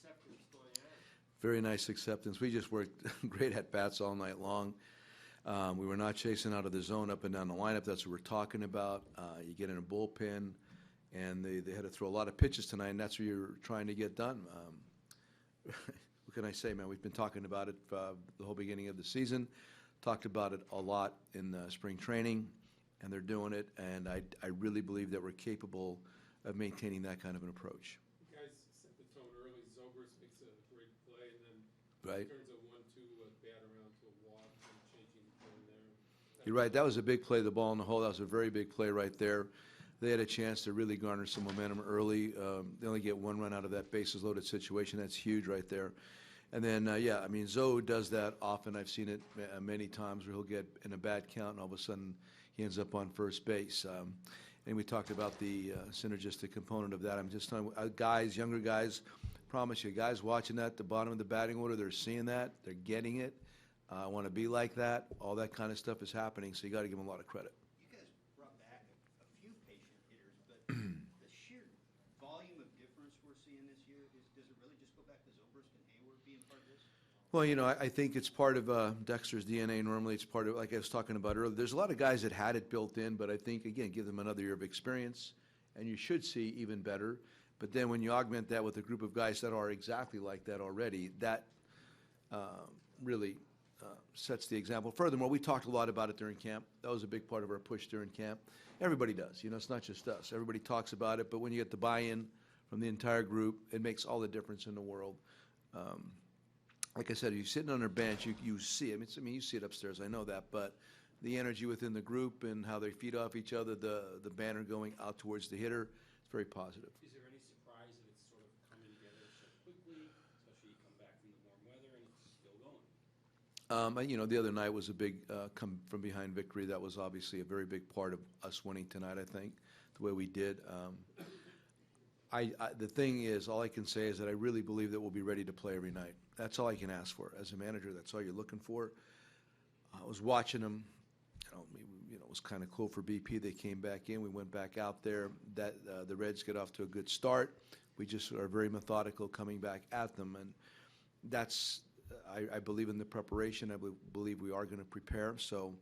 acceptance going on? Very nice acceptance. We just worked great at bats all night long. We were not chasing out of the zone up and down the lineup. That's what we're talking about. You get in a bullpen, and they had to throw a lot of pitches tonight, and that's what you're trying to get done. What can I say, man? We've been talking about it the whole beginning of the season, talked about it a lot in spring training, and they're doing it, and I really believe that we're capable of maintaining that kind of an approach. You guys set the tone early. Zobrist makes a great play, and then Right. turns a 1-2 bat around to a walk and changing the tone there. You're right. That was a big play, the ball in the hole. That was a very big play right there. They had a chance to really garner some momentum early. They only get one run out of that bases-loaded situation. That's huge right there. And then, yeah, I mean, Zoe does that often. I've seen it many times where he'll get in a bad count, and all of a sudden he ends up on first base. And we talked about the synergistic component of that. I'm just telling guys, younger guys, promise you, guys watching that at the bottom of the batting order, they're seeing that, they're getting it. I want to be like that. All that kind of stuff is happening, so you got to give them a lot of credit. You guys brought back a few patient hitters, but the sheer volume of difference we're seeing this year, does it really just go back to Zobrist and Hayward being part of this? Well, you know, I think it's part of Dexter's DNA. Normally, it's part of, like I was talking about earlier, there's a lot of guys that had it built in, but I think, again, give them another year of experience, and you should see even better. But then when you augment that with a group of guys that are exactly like that already, that really sets the example. Furthermore, we talked a lot about it during camp. That was a big part of our push during camp. Everybody does. You know, it's not just us. Everybody talks about it, but when you get the buy-in from the entire group, it makes all the difference in the world. Like I said, if you're sitting on their bench, you see it. I mean, you see it upstairs. I know that, but the energy within the group and how they feed off each other, the banner going out towards the hitter, it's very positive. Is there any surprise that it's sort of coming together so quickly, especially you come back from the warm weather and it's still going? You know, the other night was a big come from behind victory. That was obviously a very big part of us winning tonight, I think, the way we did. The thing is, all I can say is that I really believe that we'll be ready to play every night. That's all I can ask for. As a manager, that's all you're looking for. I was watching them. It was kind of cool for BP. They came back in. We went back out there. The Reds get off to a good start. We just are very methodical coming back at them, and that's. I believe in the preparation. I believe we are going to prepare. So,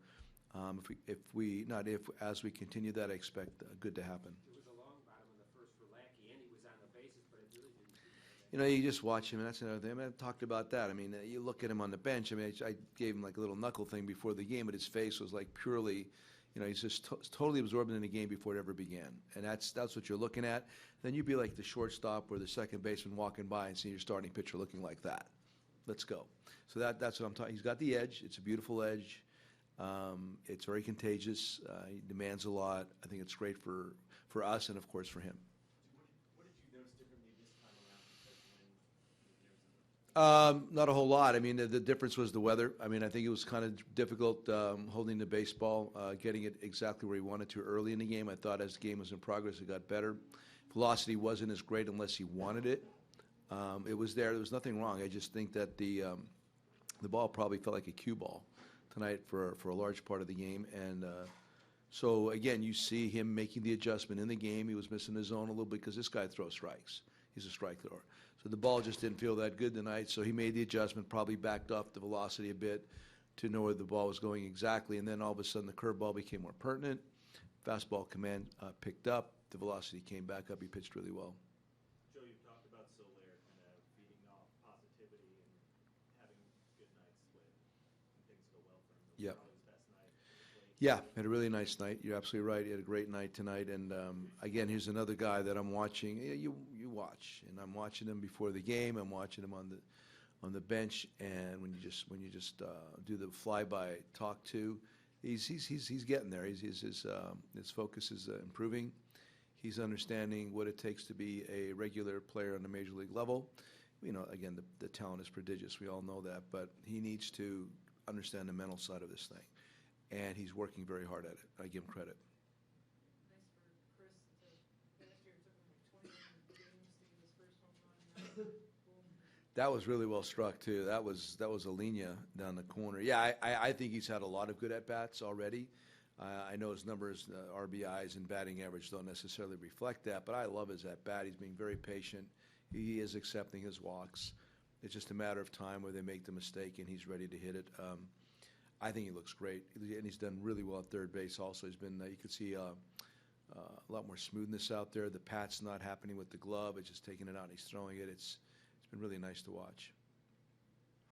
as we continue that, I expect good to happen. There was a long bottom in the first for Lackey, and he was on the bases, but it really didn't. You know, you just watch him, and that's another thing. I mean, I talked about that. I mean, you look at him on the bench. I mean, I gave him like a little knuckle thing before the game, but his face was like purely, you know, he's just totally absorbed in the game before it ever began. And that's what you're looking at. Then you'd be like the shortstop or the second baseman walking by and seeing your starting pitcher looking like that. Let's go. So that's what I'm talking. He's got the edge. It's a beautiful edge. It's very contagious. He demands a lot. I think it's great for us and, of course, for him. What did you notice differently this time around? Not a whole lot. I mean, the difference was the weather. I mean, I think it was kind of difficult holding the baseball, getting it exactly where he wanted to early in the game. I thought as the game was in progress, it got better. Velocity wasn't as great unless he wanted it. It was there. There was nothing wrong. I just think that the ball probably felt like a cue ball tonight for a large part of the game. And so, again, you see him making the adjustment in the game. He was missing his zone a little bit because this guy throws strikes. He's a strike thrower. So the ball just didn't feel that good tonight. So he made the adjustment, probably backed off the velocity a bit to know where the ball was going exactly. And then all of a sudden the curveball became more pertinent. Fastball command picked up. The velocity came back up. He pitched really well. Joe, you've talked about Soler kind of feeding off positivity and having good nights when things go well for him. Yeah. Probably his best night. Yeah, had a really nice night. You're absolutely right. He had a great night tonight. And again, here's another guy that I'm watching. You watch, and I'm watching him before the game. I'm watching him on the bench. And when you just do the flyby talk to, he's getting there. His focus is improving. He's understanding what it takes to be a regular player on the major league level. You know, again, the talent is prodigious. We all know that, but he needs to understand the mental side of this thing. And he's working very hard at it. I give him credit. Nice for Chris. Last year it took him like 21 games to get his first home run. Boom. That was really well struck too. That was a linea down the corner. Yeah, I think he's had a lot of good at bats already. I know his numbers, RBIs and batting average don't necessarily reflect that, but I love his at bat. He's being very patient. he is accepting his walks. It's just a matter of time where they make the mistake and he's ready to hit it. I think he looks great, and he's done really well at third base also. He's been, you could see a lot more smoothness out there. The pat's not happening with the glove. It's just taking it out and he's throwing it. It's been really nice to watch.